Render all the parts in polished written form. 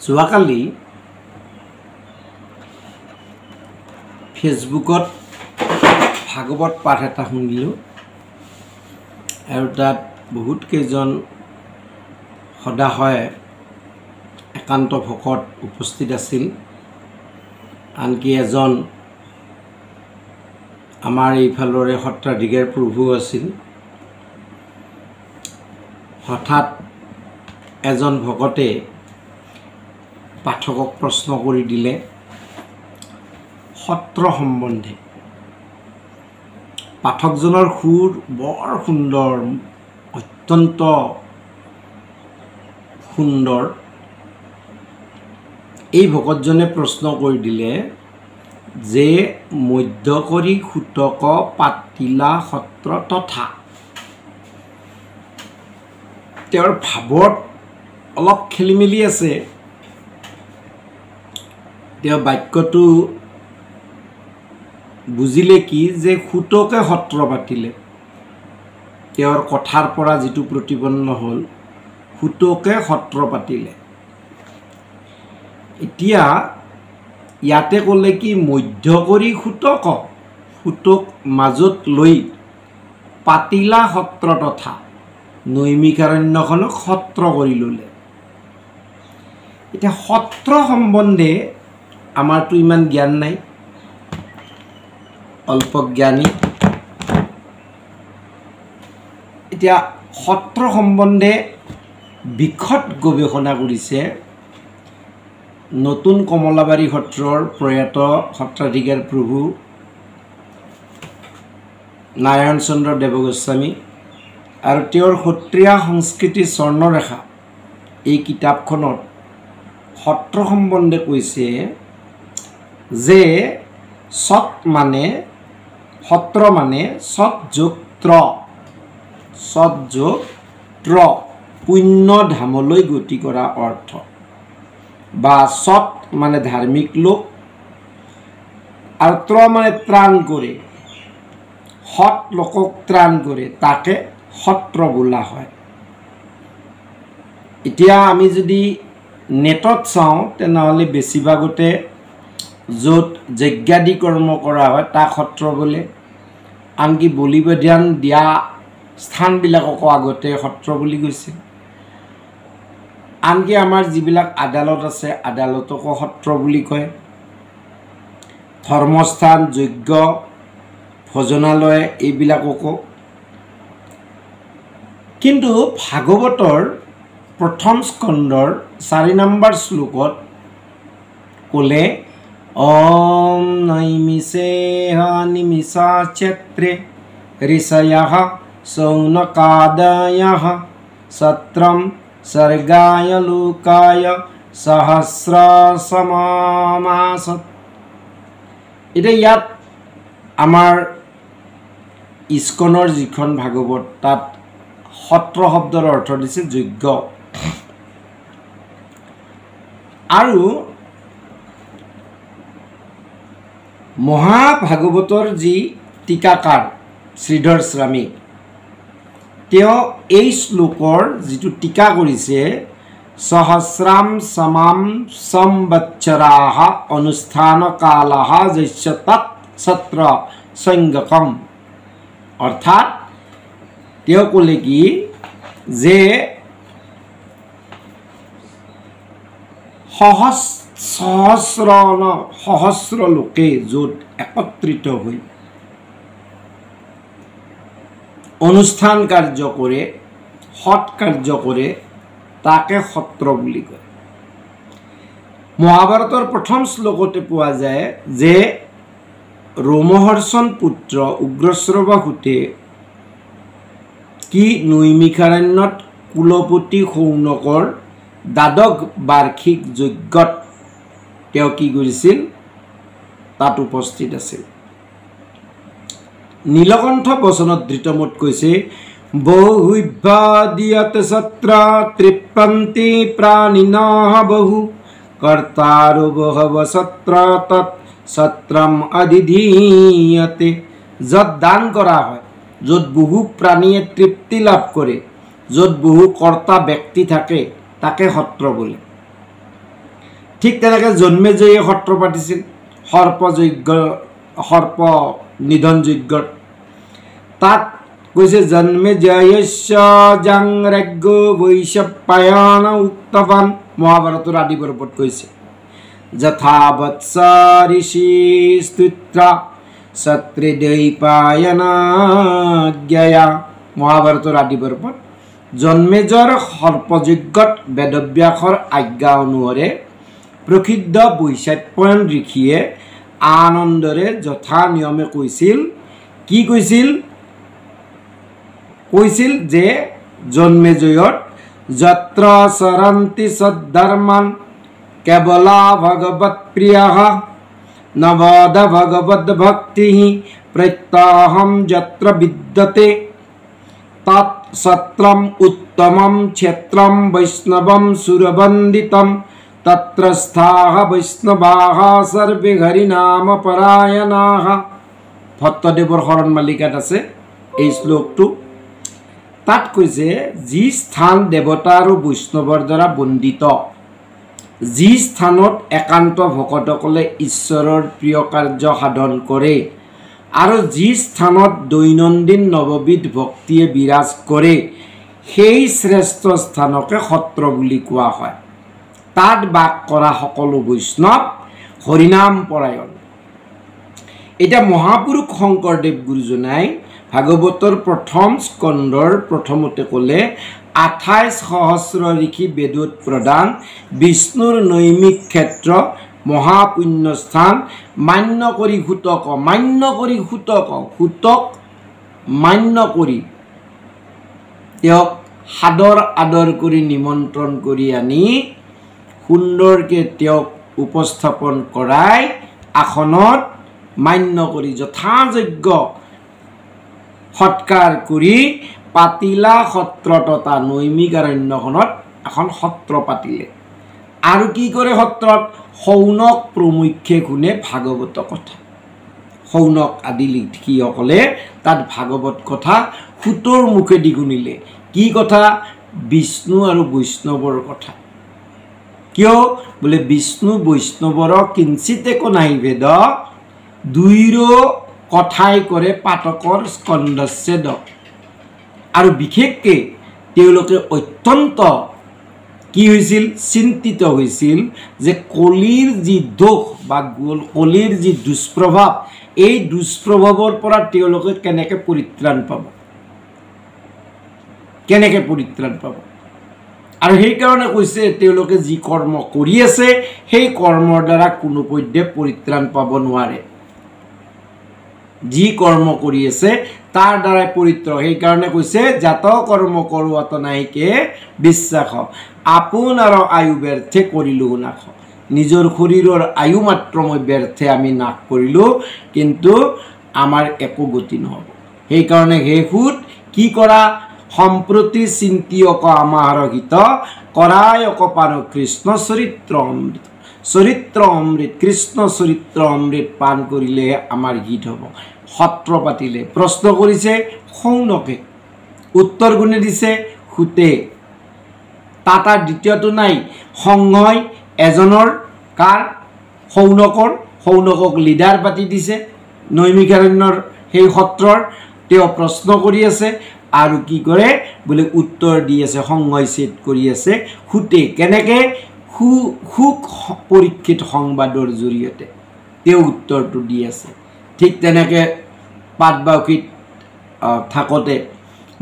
যোৱাকালি ফেচবুকত ভাগৱত পাঠ এটা শুনিলোঁ আৰু তাত বহুত কেইজন সদাশয় একান্ত ভকত উপস্থিত আছিল। আনকি এজন আমাৰ এইফালৰে সত্ৰাধিকাৰ প্ৰভু আছিল। হঠাৎ এজন ভকতে পাঠকক প্ৰশ্ন কৰি দিলে সত্ৰ সম্বন্ধে। পাঠকজনৰ সুৰ বৰ সুন্দৰ, অত্যন্ত সুন্দৰ। এই ভকতজনে প্ৰশ্ন কৰি দিলে যে মধ্যকৰী সূতক পাতিলা সত্ৰ তথা। তেওঁৰ ভাৱত অলপ খেলি মেলি আছে। তেওঁ বাক্যটো বুজিলে কি যে সূতকে সত্ৰ পাতিলে। তেওঁৰ কথাৰ পৰা যিটো প্ৰতিপন্ন হ'ল সূতকে সত্ৰ পাতিলে। এতিয়া ইয়াতে ক'লে কি মধ্যকৰী সূতক মাজত লৈ পাতিলা সত্ৰ তথা নৈমিষাৰণ্যখনক সত্ৰ কৰি ল'লে। এতিয়া সত্ৰ সম্বন্ধে আমাৰতো ইমান জ্ঞান নাই, অল্প জ্ঞানী। এতিয়া সত্ৰ সম্বন্ধে বিশদ গৱেষণা কৰিছে নতুন কমলাবাৰী সত্ৰৰ প্ৰয়াত সত্ৰাধিকাৰ প্ৰভু নাৰায়ণ চন্দ্ৰ দেৱগোস্বামী আৰু তেওঁৰ সত্ৰীয়া সংস্কৃতি স্বৰ্ণৰেখা এই কিতাপখনত সত্ৰ সম্বন্ধে কৈছে যে সৎ মানে সত্ৰ মানে সৎ যোগ ত্ৰ পুণ্য ধামলৈ গতি কৰা অৰ্থ, বা সৎ মানে ধাৰ্মিক লোক আৰু ত্ৰ মানে ত্ৰাণ কৰে, সৎ লোকক ত্ৰাণ কৰে, তাকে সত্ৰ বোলা হয়। এতিয়া আমি যদি নেটত চাওঁ তেনেহ'লে বেছিভাগতে য'ত যজ্ঞাদি কৰ্ম কৰা হয় তাক সত্ৰ বোলে। আনকি বলি বিধান দিয়া স্থানবিলাককো আগতে সত্ৰ বুলি কৈছিল। আনকি আমাৰ যিবিলাক আদালত আছে আদালতকো সত্ৰ বুলি কয়। ধৰ্মস্থান, যজ্ঞ, ভজনালয় এইবিলাককো। কিন্তু ভাগৱতৰ প্ৰথম স্কন্ধৰ 4 নম্বৰ শ্লোকত ক'লে ওম নৈমিষেহ নিমিষাক্ষেত্ৰে ঋষয়ঃ সৌনকাদয়ঃ সত্ৰম স্বৰ্গায় লোকায় সহস্ৰসমামাসৎ। এতিয়া ইয়াত আমাৰ ইস্কনৰ যিখন ভাগৱত তাত সত্ৰ শব্দৰ অৰ্থ দিছে যজ্ঞ। আৰু মহাভাগৱতৰ যি টীকাকাৰ শ্ৰীধৰ স্বামী, তেওঁ এই শ্লোকৰ যিটো টীকা কৰিছে সহস্ৰাম সমাম সম্বৎসৰাহ অনুষ্ঠান কালঃ যস্য তৎ সত্ৰ সংজ্ঞকম। অৰ্থাৎ তেওঁ ক'লে কি যে সহস্ৰ লোকে য'ত একত্ৰিত হৈ অনুষ্ঠান কাৰ্য কৰে, সৎ কাৰ্য কৰে, তাকে সত্ৰ বুলি কয়। মহাভাৰতৰ প্ৰথম শ্লোকতে পোৱা যায় যে ৰোমহৰ্ষণ পুত্ৰ উগ্ৰশ্ৰৱসুতে কি নৈমিষাৰণ্যত কুলপতি শৌনকৰ দ্বাদশ বাৰ্ষিক যজ্ঞত তেওঁ কি কৰিছিল তাত উপস্থিত আছিল। নীলকণ্ঠ বচনত ধৃতমত কৈছে বহুভ্যাদিয়ত সত্ৰ তৃপ্যন্তি প্ৰাণিনঃ বহু কৰ্তাৰো বহৱ সত্ৰ তৎ সত্ৰম অধিধীয়তে। য'ত দান কৰা হয়, য'ত বহু প্ৰাণীয়ে তৃপ্তি লাভ কৰে, য'ত বহু কৰ্তা ব্যক্তি থাকে তাকে সত্ৰ বোলে। ঠিক তেনেকৈ জন্মেজয়ে সত্ৰ পাতিছিল সৰ্প নিধন যজ্ঞৰ। তাত কৈছে জন্মেজয়স্য জাং ৰাজ্ঞ বৈশপায়ন উক্তবান, মহাভাৰতৰ আদি পৰ্বত কৈছে। যথা বৎস ঋষি স্তোত্ৰা সত্ৰিদৈপায়নাজ্ঞয়া, মহাভাৰতৰ আদি পৰ্বত। জন্মেজৰ সৰ্পযজ্ঞত বেদব্যাসৰ আজ্ঞা অনুসৰে প্ৰসিদ্ধ বৈশাপায়ন ঋষিয়ে আনন্দৰে যথা নিয়মে কৈছিল, কি কৈছিল? কৈছিল যে জন্মেজয়ত যত্ৰ চৰন্তি সদ্ধৰ্মান কেৱলা ভগৱৎ প্ৰিয় নৱদ ভগৱদ ভক্তি প্ৰত্যহম যত্ৰ বিদ্যতে তৎ সত্ৰম উত্তমম ক্ষেত্ৰম বৈষ্ণৱম সুৰবন্দিতম তত্ৰস্থাঃ বৈষ্ণৱাঃ সৰ্বে হৰিনাম পৰায়ণাঃ। ভট্টদেৱৰ শৰণ মালিকাত আছে এই শ্লোকটো। তাত কৈছে যি স্থান দেৱতা আৰু বৈষ্ণৱৰ দ্বাৰা বন্দিত, যি স্থানত একান্ত ভকতসকলে ঈশ্বৰৰ প্ৰিয় কাৰ্য সাধন কৰে আৰু যি স্থানত দৈনন্দিন নৱবিধ ভক্তিয়ে বিৰাজ কৰে, সেই শ্ৰেষ্ঠ স্থানকে সত্ৰ বুলি কোৱা হয়। তাত বাস কৰা সকলো বৈষ্ণৱ হৰিনাম পৰায়ণ। এতিয়া মহাপুৰুষ শংকৰদেৱ গুৰুজনাই ভাগৱতৰ প্ৰথম স্কন্ধৰ প্ৰথমতে ক'লে 28 সহস্ৰ ঋষি বেদত প্ৰদান বিষ্ণুৰ নৈমিক ক্ষেত্ৰ মহাপুণ্যস্থান মান্য কৰি সূতক মান্য কৰি তেওঁক সাদৰ আদৰ কৰি নিমন্ত্ৰণ কৰি আনি সুন্দৰকৈ তেওঁক উপস্থাপন কৰাই আসনত মান্য কৰি যথাযোগ্য সৎকাৰ কৰি পাতিলা সত্ৰ তথা নৈমিক অৰণ্যখনত এখন সত্ৰ পাতিলে। আৰু কি কৰে সত্ৰত? শৌনক প্ৰমুখ্যে শুনে ভাগৱত কথা। শৌনক আদি লিখিসকলে তাত ভাগৱত কথা সূতৰ মুখেদি শুনিলে। কি কথা? বিষ্ণু আৰু বৈষ্ণৱৰ কথা। কিয় বোলে বিষ্ণু বৈষ্ণৱৰ কিঞ্চিতেকো নাই ভেদ, দুইৰো কথাই কৰে পাতকৰ স্কন্ধচ্ছেদ। আৰু বিশেষকৈ তেওঁলোকে অত্যন্ত কি হৈছিল? চিন্তিত হৈছিল যে কলিৰ যি দোষ বা কলিৰ যি দুষ্প্ৰভাৱ, এই দুষ্প্ৰভাৱৰ পৰা তেওঁলোকে কেনেকৈ পৰিত্ৰাণ পাব। আৰু সেইকাৰণে কৈছে তেওঁলোকে যি কৰ্ম কৰি আছে সেই কৰ্মৰ দ্বাৰা কোনোপধ্যে পৰিত্ৰাণ পাব নোৱাৰে। যি কৰ্ম কৰি আছে তাৰ দ্বাৰাই পৰিত্ৰাণ। সেইকাৰণে কৈছে জাত কৰ্ম কৰোৱাত নাইকে বিশ্বাস, আপোনাৰ আয়ু ব্যৰ্থে কৰিলোঁ নাশ। নিজৰ শৰীৰৰ আয়ু মাত্ৰ মই ব্যৰ্থে আমি নাশ কৰিলোঁ, কিন্তু আমাৰ একো গতি নহ'ব। সেইকাৰণে হে সুত কি কৰা? সম্প্ৰতি চিন্তিয়ক আমাৰ হিত কৰাই অকপান কৃষ্ণ চৰিত্ৰ অমৃত। চৰিত্ৰ অমৃত, কৃষ্ণ চৰিত্ৰ অমৃত পান কৰিলেহে আমাৰ হিত হ'ব। সত্ৰ পাতিলে। প্ৰশ্ন কৰিছে শৌনকে, উত্তৰ কোনে দিছে? সুতে। তাত আৰু দ্বিতীয়টো নাই। সংঘই এজনৰ কাৰ? শৌনকৰ। শৌনকক লিডাৰ পাতি দিছে নৈমিষাৰণ্যৰ সেই সত্ৰৰ। তেওঁ প্ৰশ্ন কৰি আছে আৰু কি কৰে বোলে উত্তৰ দি আছে, সংঘই ছেদ কৰি আছে সুতে। কেনেকৈ? সুখ পৰীক্ষিত সংবাদৰ জৰিয়তে তেওঁ উত্তৰটো দি আছে। ঠিক তেনেকৈ পাটবাউসীত থাকোঁতে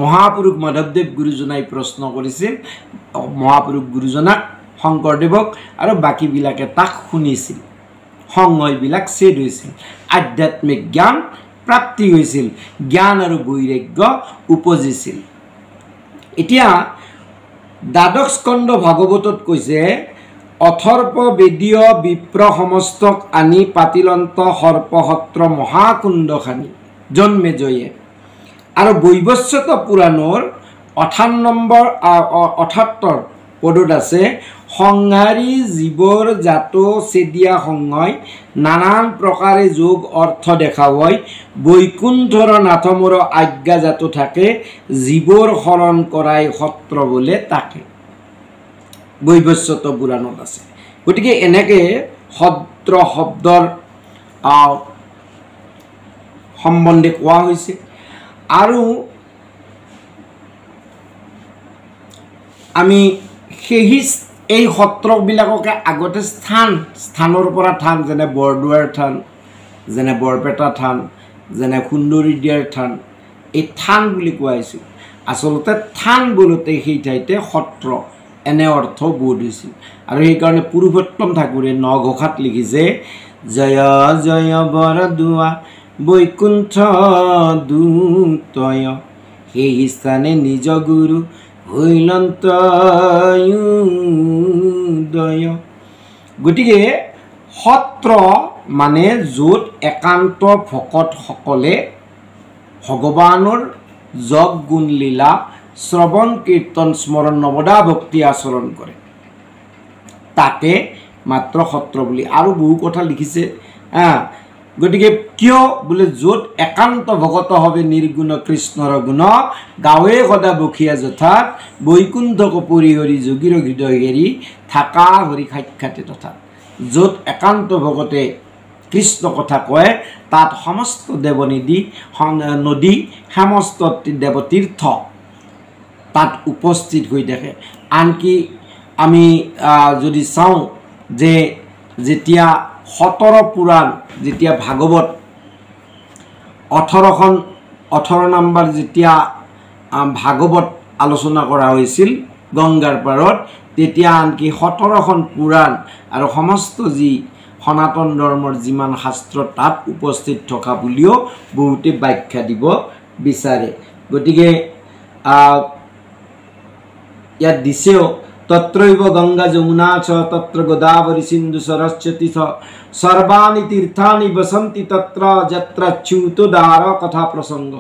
মহাপুৰুষ মাধৱদেৱ গুৰুজনাই প্ৰশ্ন কৰিছিল মহাপুৰুষ গুৰুজনাক, শংকৰদেৱক, আৰু বাকীবিলাকে তাক শুনিছিল। সংঘবিলাক ছেদ হৈছিল, আধ্যাত্মিক জ্ঞান প্ৰাপ্তি হৈছিল, জ্ঞান আৰু বৈৰাগ্য উপজিছিল। এতিয়া দ্বাদশ স্কন্ধ ভাগৱতত কৈছে অথৰ্প বেদীয় বিপ্ৰ সমস্তক আনি পাতিলন্ত সৰ্পসত্ৰ মহাকুণ্ড খানি জন্মেজয়ে। আৰু বৈৱস্বত পুৰাণৰ 78 পদত আছে সংহাৰী জীৱৰ জাত ছেদিয়া সংঘই নানান প্ৰকাৰে যোগ অৰ্থ দেখাৱই বৈকুণ্ঠৰ নাথমৰ আজ্ঞা জাত থাকে জীৱৰ শৰণ কৰাই সত্ৰ বোলে তাকে। বৈৱস্বত পুৰাণত আছে। গতিকে এনেকৈ সত্ৰ শব্দৰ সম্বন্ধে কোৱা হৈছে। আৰু আমি সেই এই সত্ৰবিলাককে আগতে স্থানৰ পৰা থান, যেনে বৰদোৱাৰ থান, যেনে বৰপেটা থান, যেনে সুন্দৰীদিয়াৰ থান, এই থান বুলি কোৱা হৈছিল। আচলতে থান বোলোতে সেই ঠাইতে সত্ৰ এনে অৰ্থ বোধ হৈছিল। আৰু সেইকাৰণে পুৰুষোত্তম ঠাকুৰে নঘোষাত লিখিছে, জয় জয় বৰদোৱা বৈকুণ্ঠ দূতয়, সেই স্থানে নিজ গুৰু হৈলন্তয়োদয়। গতিকে সত্ৰ মানে য'ত একান্ত ভকতসকলে ভগৱানৰ যগ গুণ লীলা শ্ৰৱণ কীৰ্তন স্মৰণ নৱদা ভক্তি আচৰণ কৰে, তাকে মাত্ৰ সত্ৰ বুলি। আৰু বহু কথা লিখিছে। গতিকে কিয় বোলে য'ত একান্ত ভকত হবে নিৰ্গুণ কৃষ্ণৰ গুণ, গাঁৱে সদা বখীয়া যথাত, বৈকুণ্ঠক পৰিহৰি যোগীৰ হৃদয় হেৰি, থাকা হৰি সাক্ষাতে তথাত। য'ত একান্ত ভকতে কৃষ্ণ কথা কয়, তাত সমস্ত দেৱনিধি নদী, সমস্ত দেৱতীৰ্থ তাত উপস্থিত হৈ থাকে। আনকি আমি যদি চাওঁ যে যেতিয়া 17 পুৰাণ, যেতিয়া ভাগৱত 18 নম্বৰ যেতিয়া ভাগৱত আলোচনা কৰা হৈছিল গংগাৰ পাৰত, তেতিয়া আনকি 17খন পুৰাণ আৰু সমস্ত যি সনাতন ধৰ্মৰ যিমান শাস্ত্ৰ তাত উপস্থিত থকা বুলিও বহুতে ব্যাখ্যা দিব বিচাৰে। গতিকে ইয়াত দিছেও, তত্ৰৈব গংগা যমুনা চ তত্ৰ গোদাবৰী সিন্ধু সৰস্বতী চ সৰ্বাণি তীर्थানি বসন্তি তত্ৰ যত্ৰ চ্যুতোদ্ধাৰ কথা প্ৰসংগ।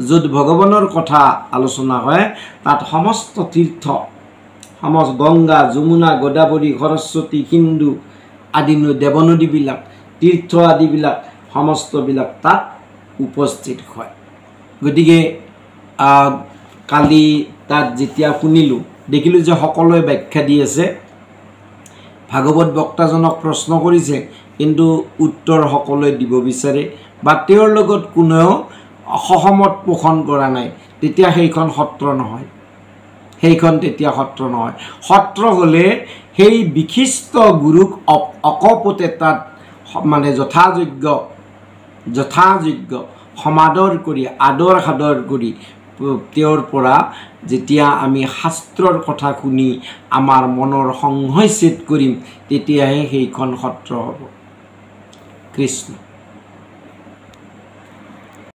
য'ত ভগৱানৰ কথা আলোচনা হয় তাত সমস্ত তীৰ্থ, সমস্ত গংগা যমুনা গোদাবৰী সৰস্বতী সিন্ধু আদি দেৱনদীবিলাক, তীৰ্থ আদিবিলাক সমস্তবিলাক তাত উপস্থিত হয়। গতিকে কালি তাত যেতিয়া শুনিলোঁ, দেখিলোঁ যে সকলোৱে ব্যাখ্যা দি আছে। ভাগৱত বক্তাজনক প্ৰশ্ন কৰিছে, কিন্তু উত্তৰ সকলোৱে দিব বিচাৰে বা তেওঁৰ লগত কোনেও সহমত পোষণ কৰা নাই, তেতিয়া সেইখন সত্ৰ নহয়। সেইখন তেতিয়া সত্ৰ নহয়। সত্ৰ হ'লে সেই বিশিষ্ট গুৰুক অকপতে তাত মানে যথাযোগ্য সমাদৰ কৰি, আদৰ সাদৰ কৰি তেওঁৰ পৰা যেতিয়া আমি শাস্ত্ৰৰ কথা শুনি আমাৰ মনৰ সংশয় ছেদ কৰিম, তেতিয়াহে সেইখন সত্ৰ হ'ব। কৃষ্ণ।